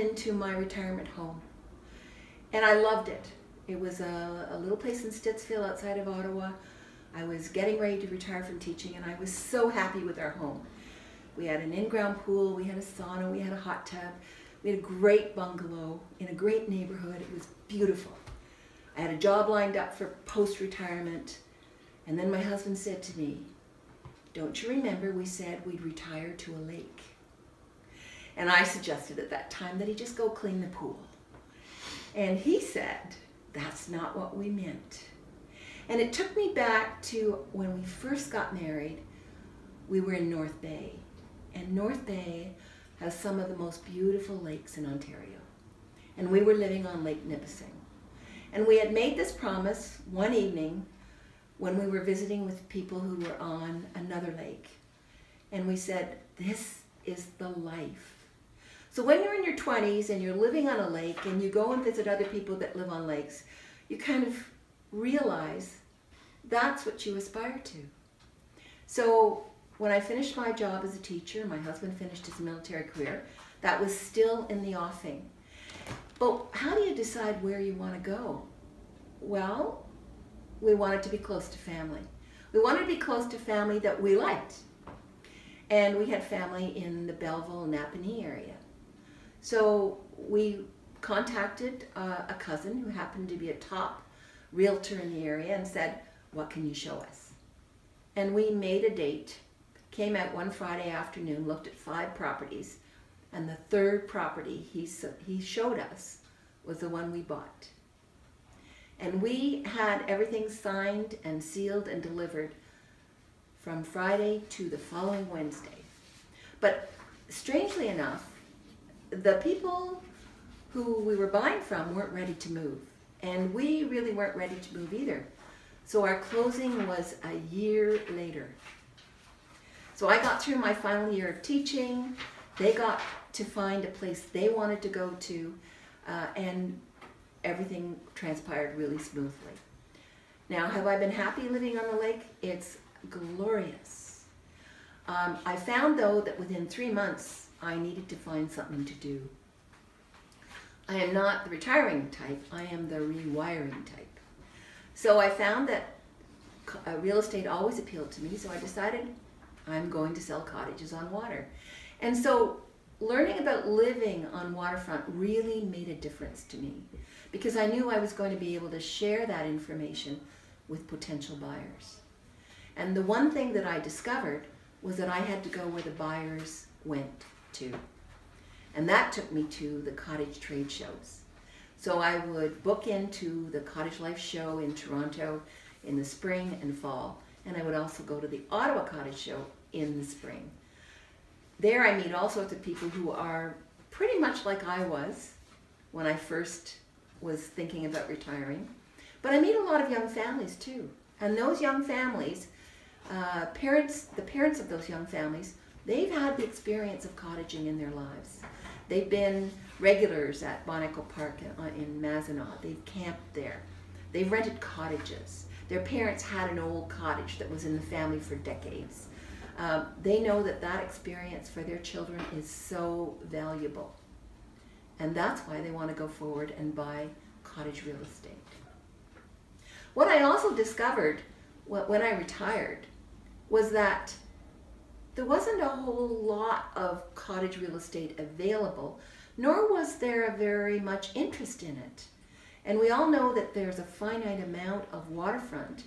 into my retirement home, and I loved it. It was a little place in Stittsville outside of Ottawa. I was getting ready to retire from teaching, and I was so happy with our home. We had an in-ground pool, we had a sauna, we had a hot tub, we had a great bungalow in a great neighborhood. It was beautiful. I had a job lined up for post-retirement, and then my husband said to me, "Don't you remember we said we'd retire to a lake?" And I suggested at that time that he just go clean the pool. And he said, "That's not what we meant." And it took me back to when we first got married. We were in North Bay. And North Bay has some of the most beautiful lakes in Ontario. And we were living on Lake Nipissing. And we had made this promise one evening when we were visiting with people who were on another lake. And we said, this is the life. So when you're in your 20s and you're living on a lake and you go and visit other people that live on lakes, you kind of realize that's what you aspire to. So when I finished my job as a teacher, my husband finished his military career, that was still in the offing. But how do you decide where you want to go? Well, we wanted to be close to family. We wanted to be close to family that we liked. And we had family in the Belleville, Napanee area. So we contacted a cousin who happened to be a top realtor in the area and said, "What can you show us?" And we made a date, came out one Friday afternoon, looked at 5 properties, and the 3rd property he showed us was the one we bought. And we had everything signed and sealed and delivered from Friday to the following Wednesday. But strangely enough, the people who we were buying from weren't ready to move. And we really weren't ready to move either. So our closing was a year later. So I got through my final year of teaching. They got to find a place they wanted to go to, and everything transpired really smoothly. Now, have I been happy living on the lake? It's glorious. I found, though, that within 3 months, I needed to find something to do. I am not the retiring type, I am the rewiring type. So I found that real estate always appealed to me, so I decided I'm going to sell cottages on water. And so learning about living on waterfront really made a difference to me, because I knew I was going to be able to share that information with potential buyers. And the one thing that I discovered was that I had to go where the buyers went to. And that took me to the cottage trade shows. So I would book into the Cottage Life show in Toronto in the spring and fall, and I would also go to the Ottawa Cottage Show in the spring. There I meet all sorts of people who are pretty much like I was when I first was thinking about retiring. But I meet a lot of young families too. And those young families, the parents of those young families, they've had the experience of cottaging in their lives. They've been regulars at Bonico Park in Mazenod. They've camped there. They've rented cottages. Their parents had an old cottage that was in the family for decades. They know that that experience for their children is so valuable. And that's why they want to go forward and buy cottage real estate. What I also discovered when I retired was that there wasn't a whole lot of cottage real estate available, nor was there very much interest in it. And we all know that there's a finite amount of waterfront.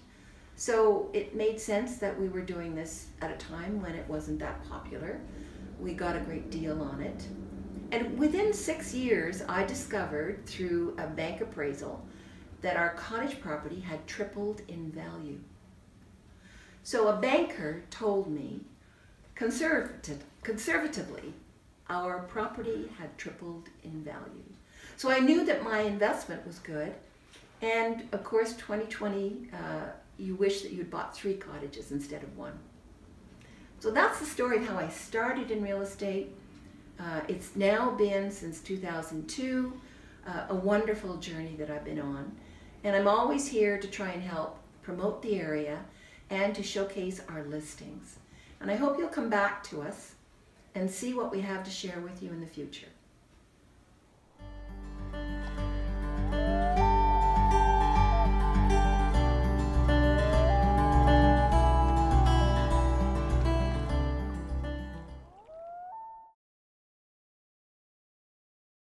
So it made sense that we were doing this at a time when it wasn't that popular. We got a great deal on it. And within 6 years, I discovered through a bank appraisal that our cottage property had tripled in value. So a banker told me, conservatively, our property had tripled in value. So I knew that my investment was good. And of course, 2020, you wish that you'd bought 3 cottages instead of 1. So that's the story of how I started in real estate. It's now been, since 2002, a wonderful journey that I've been on. And I'm always here to try and help promote the area and to showcase our listings. And I hope you'll come back to us and see what we have to share with you in the future.